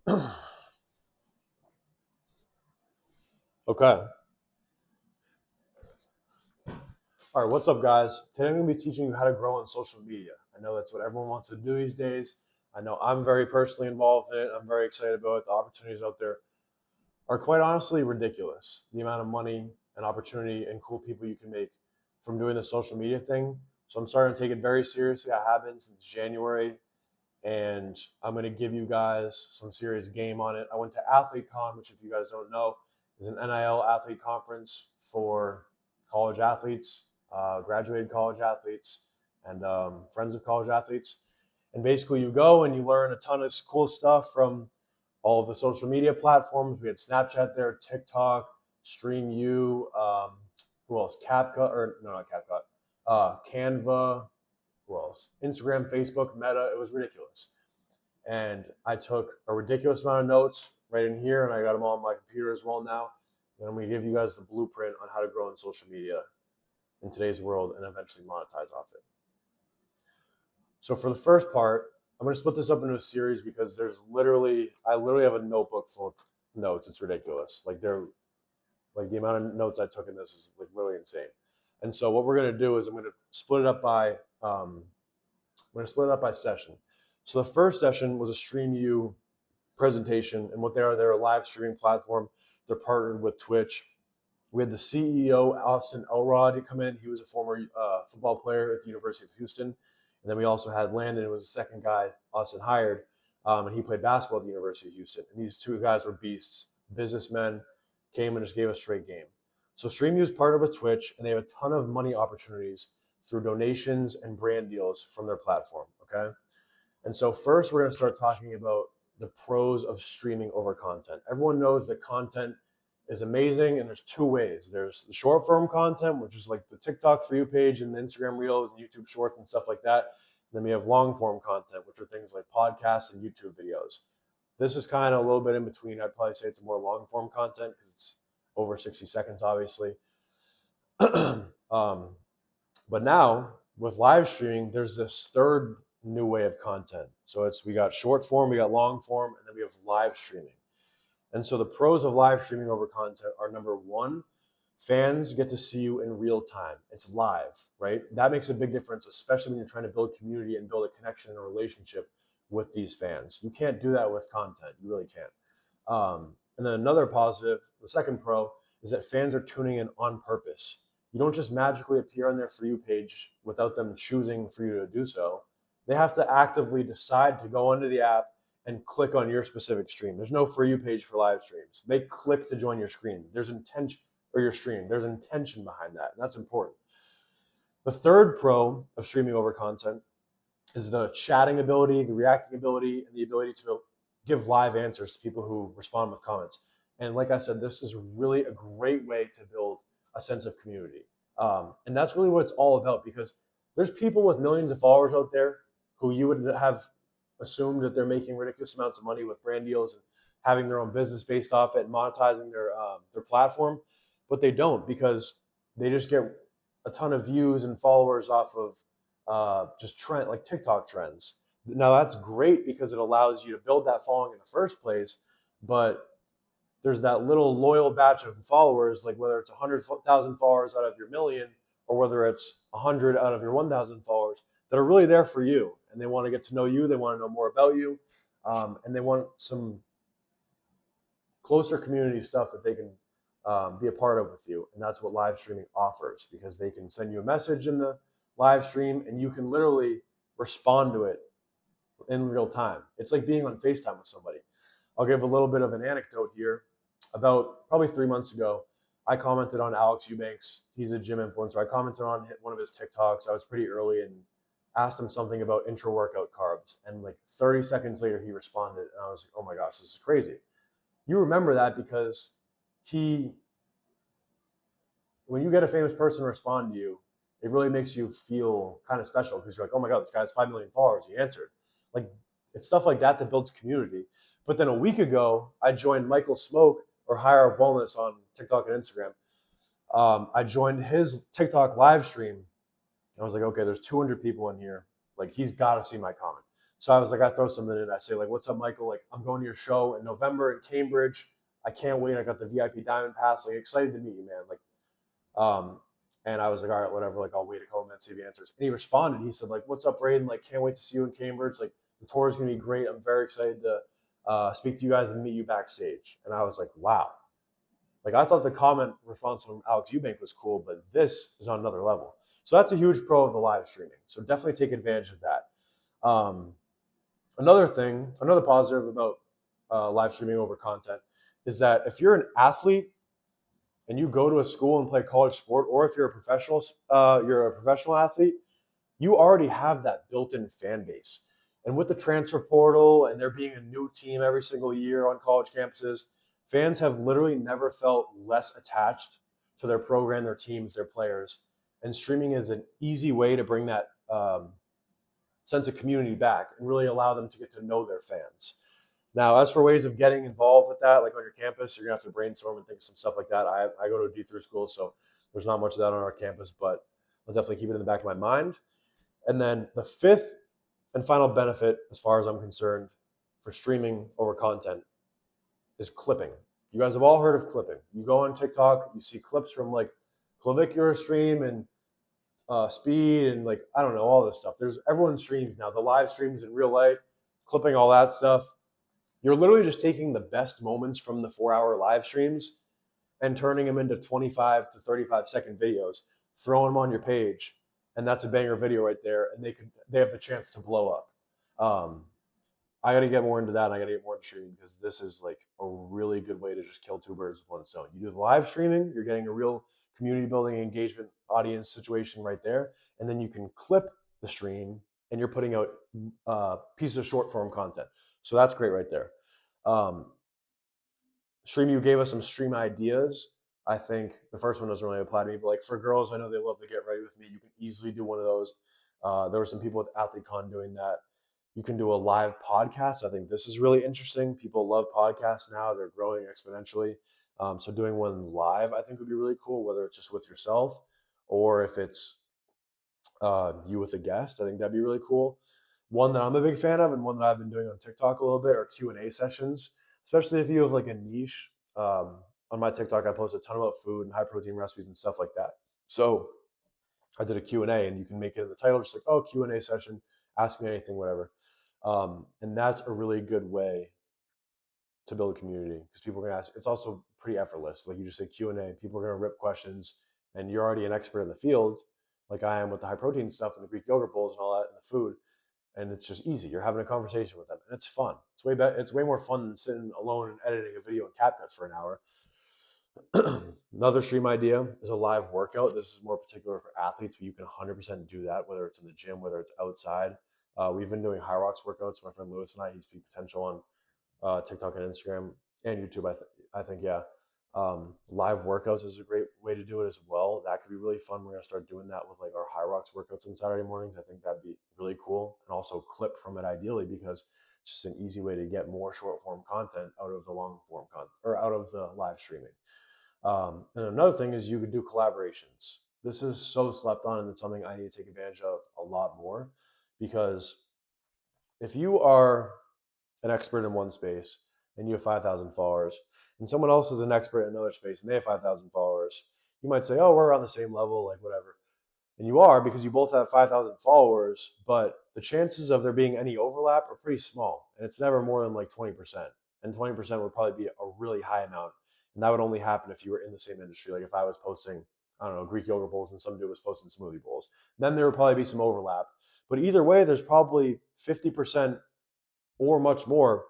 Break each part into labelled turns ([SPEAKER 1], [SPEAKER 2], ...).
[SPEAKER 1] Okay. All right, what's up, guys? Today I'm going to be teaching you how to grow on social media. I know that's what everyone wants to do these days. I know I'm very personally involved in it. I'm very excited about it. The opportunities out there are quite honestly ridiculous. The amount of money and opportunity and cool people you can make from doing the social media thing. So I'm starting to take it very seriously. I have been since January, and I'm going to give you guys some serious game on it. I went to AthleteCON, which, if you guys don't know, is an NIL athlete conference for college athletes, graduated college athletes, and friends of college athletes. And basically, you go and you learn a ton of cool stuff from all of the social media platforms. We had Snapchat there, TikTok, StreamU, who else? CapCut, or no, not CapCut, Canva, who else? Instagram, Facebook, Meta. It was ridiculous. And I took a ridiculous amount of notes right in here, and I got them all on my computer as well now. And I'm going to give you guys the blueprint on how to grow in social media in today's world and eventually monetize off it. So for the first part, I'm going to split this up into a series because I literally have a notebook full of notes. It's ridiculous. Like the amount of notes I took in this is like literally insane. And so what we're going to do is I'm going to split it up by session. So the first session was a StreamU presentation, and what they're a live streaming platform. They're partnered with Twitch. We had the CEO, Austin Elrod, come in. He was a former football player at the University of Houston. And then we also had Landon, who was the second guy Austin hired, and he played basketball at the University of Houston. And these two guys were beasts, businessmen, came and just gave us straight game. So StreamU is partnered with Twitch, and they have a ton of money opportunities through donations and brand deals from their platform, okay? And so first, we're going to start talking about the pros of streaming over content. Everyone knows that content is amazing, and there's two ways. There's the short form content, which is like the TikTok For You page and the Instagram Reels and YouTube Shorts and stuff like that. And then we have long form content, which are things like podcasts and YouTube videos. This is kind of a little bit in between. I'd probably say it's more long form content because it's over 60 seconds, obviously. But now with live streaming, there's this third new way of content. So we got short form, we got long form, and then we have live streaming. And so the pros of live streaming over content are, number one, fans get to see you in real time. It's live, right? That makes a big difference, especially when you're trying to build community and build a connection and a relationship with these fans. You can't do that with content. You really can't. And then another positive, the second pro, is that fans are tuning in on purpose. You don't just magically appear on their For You page without them choosing for you to do so. They have to actively decide to go onto the app and click on your specific stream. There's no For You page for live streams. They click to join your screen. There's intention, or your stream. There's intention behind that, and that's important. The third pro of streaming over content is the chatting ability, the reacting ability, and the ability to give live answers to people who respond with comments. And like I said, this is really a great way to build a sense of community. And that's really what it's all about, because there's people with millions of followers out there who you would have assumed that they're making ridiculous amounts of money with brand deals and having their own business based off it and monetizing their platform, but they don't, because they just get a ton of views and followers off of just trend, like TikTok trends. Now that's great because it allows you to build that following in the first place, but there's that little loyal batch of followers, like whether it's 100,000 followers out of your million, or whether it's 100 out of your 1,000 followers, that are really there for you, and they want to get to know you, they want to know more about you, and they want some closer community stuff that they can be a part of with you. And that's what live streaming offers, because they can send you a message in the live stream and you can literally respond to it in real time. It's like being on FaceTime with somebody. I'll give a little bit of an anecdote here. About probably 3 months ago, I commented on Alex Eubanks. He's a gym influencer. I commented on one of his TikToks. I was pretty early and asked him something about intra-workout carbs. And like 30 seconds later, he responded. And I was like, oh my gosh, this is crazy. You remember that because when you get a famous person to respond to you, it really makes you feel kind of special, because you're like, oh my God, this guy has 5 million followers. He answered. Like, it's stuff like that that builds community. But then a week ago, I joined Michael Smoke, or Higher Up Wellness, on TikTok and Instagram. I joined his TikTok live stream. I was like, okay, there's 200 people in here. Like, he's got to see my comment. So I was like, I throw something in. I say like, "What's up, Michael? Like, I'm going to your show in November in Cambridge. I can't wait. I got the VIP Diamond Pass. Like, excited to meet you, man. Like, um, and I was like, all right, whatever. Like, I'll wait a couple minutes, see if he answers. And he responded. He said, like, what's up, Braden? Like, can't wait to see you in Cambridge. Like, the tour is gonna be great. I'm very excited to speak to you guys and meet you backstage. And I was like, wow. Like, I thought the comment response from Alex Eubank was cool, but this is on another level. So that's a huge pro of the live streaming. So definitely take advantage of that. Another positive about live streaming over content is that if you're an athlete and you go to a school and play college sport, or if you're a professional athlete, you already have that built-in fan base. And with the transfer portal and there being a new team every single year on college campuses, fans have literally never felt less attached to their program, their teams, their players. And streaming is an easy way to bring that sense of community back and really allow them to get to know their fans. Now, as for ways of getting involved with that, like on your campus, you're gonna have to brainstorm and think of some stuff like that. I go to a D3 school, so there's not much of that on our campus, but I'll definitely keep it in the back of my mind. And then the fifth and final benefit, as far as I'm concerned, for streaming over content is clipping. You guys have all heard of clipping. You go on TikTok, you see clips from like clavicular stream and speed and like I don't know all this stuff. There's everyone streams now. The live streams in real life, clipping all that stuff. You're literally just taking the best moments from the 4-hour live streams and turning them into 25 to 35-second videos, throwing them on your page, and that's a banger video right there. And they have the chance to blow up. I got to get more into that, and I got to get more into streaming because this is like a really good way to just kill two birds with one stone. You do the live streaming, you're getting a real community building engagement audience situation right there, and then you can clip the stream, and you're putting out pieces of short form content. So that's great right there. Um, Stream, you gave us some stream ideas. I think the first one doesn't really apply to me, but like for girls, I know they love to get ready with me. You can easily do one of those. There were some people with AthleteCON doing that. You can do a live podcast. I think this is really interesting. People love podcasts now; they're growing exponentially. So doing one live, I think, would be really cool. Whether it's just with yourself, or if it's you with a guest, I think that'd be really cool. One that I'm a big fan of, and one that I've been doing on TikTok a little bit, are Q&A sessions. Especially if you have like a niche. On my TikTok, I post a ton about food and high protein recipes and stuff like that. So I did a Q&A, and you can make it in the title, just like, oh, Q&A session, ask me anything, whatever. And that's a really good way to build a community because people are gonna ask. It's also pretty effortless. Like you just say Q&A, people are gonna rip questions, and you're already an expert in the field, like I am with the high protein stuff and the Greek yogurt bowls and all that and the food. And it's just easy. You're having a conversation with them, and it's fun. It's way better. It's way more fun than sitting alone and editing a video in CapCut for an hour. Another stream idea is a live workout. This is more particular for athletes, but you can 100% do that, whether it's in the gym, whether it's outside. We've been doing high rocks workouts. My friend Lewis and I, he's peak potential on TikTok and Instagram and YouTube. I think, yeah. Live workouts is a great way to do it as well. That could be really fun. We're gonna start doing that with like our high rocks workouts on Saturday mornings. I think that'd be really cool, and also clip from it ideally because it's just an easy way to get more short form content out of the long form content or out of the live streaming. And another thing is you could do collaborations. This is so slept on, and it's something I need to take advantage of a lot more because if you are an expert in one space and you have 5,000 followers, and someone else is an expert in another space and they have 5,000 followers, you might say, oh, we're on the same level, like whatever. And you are because you both have 5,000 followers, but the chances of there being any overlap are pretty small. And it's never more than like 20%. And 20% would probably be a really high amount. And that would only happen if you were in the same industry. Like if I was posting, I don't know, Greek yogurt bowls and some dude was posting smoothie bowls, then there would probably be some overlap. But either way, there's probably 50% or much more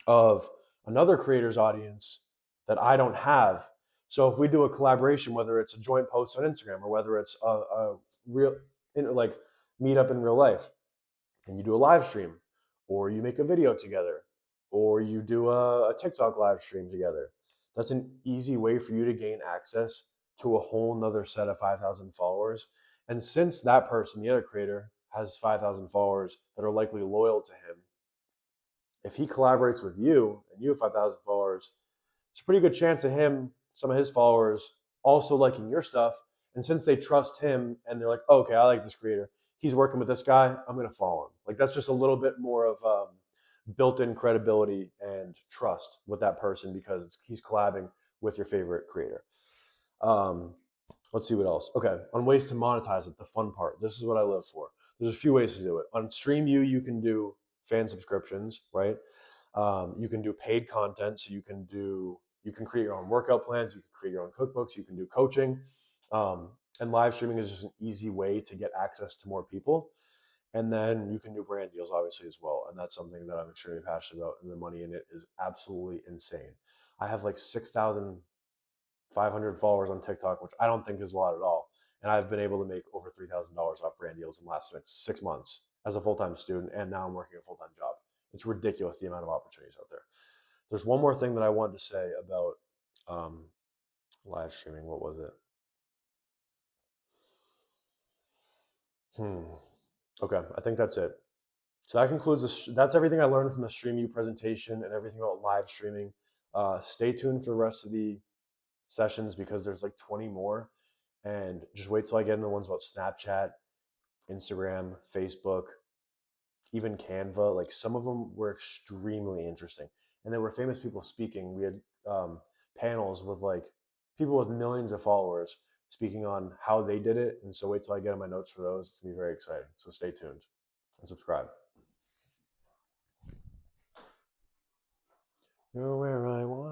[SPEAKER 1] of another creator's audience that I don't have. So if we do a collaboration, whether it's a joint post on Instagram or whether it's a real like meet up in real life, and you do a live stream, or you make a video together, or you do a TikTok live stream together, that's an easy way for you to gain access to a whole nother set of 5,000 followers. And since that person, the other creator, has 5,000 followers that are likely loyal to him, if he collaborates with you and you have 5,000 followers, it's a pretty good chance of him, some of his followers, also liking your stuff. And since they trust him and they're like, oh, okay, I like this creator, he's working with this guy, I'm going to follow him. Like that's just a little bit more of built-in credibility and trust with that person because he's collabing with your favorite creator. Um, let's see what else. Okay, on ways to monetize it, the fun part. This is what I live for. There's a few ways to do it. On StreamU, you can do fan subscriptions, right? You can do paid content, so you can create your own workout plans, you can create your own cookbooks, you can do coaching, and live streaming is just an easy way to get access to more people. And then you can do brand deals, obviously, as well. And that's something that I'm extremely passionate about. And the money in it is absolutely insane. I have like 6,500 followers on TikTok, which I don't think is a lot at all. And I've been able to make over $3,000 off brand deals in the last 6 months as a full time student. And now I'm working a full time job. It's ridiculous the amount of opportunities out there. There's one more thing that I wanted to say about um, live streaming. What was it? Hmm. Okay, I think that's it. So that concludes this. That's everything I learned from the StreamU presentation and everything about live streaming. Stay tuned for the rest of the sessions because there's like 20 more. And just wait till I get into the ones about Snapchat, Instagram, Facebook, even Canva. Like some of them were extremely interesting. And there were famous people speaking. We had panels with like people with millions of followers speaking on how they did it. And so wait till I get in my notes for those. It's gonna be very exciting. So stay tuned and subscribe. You're where I want.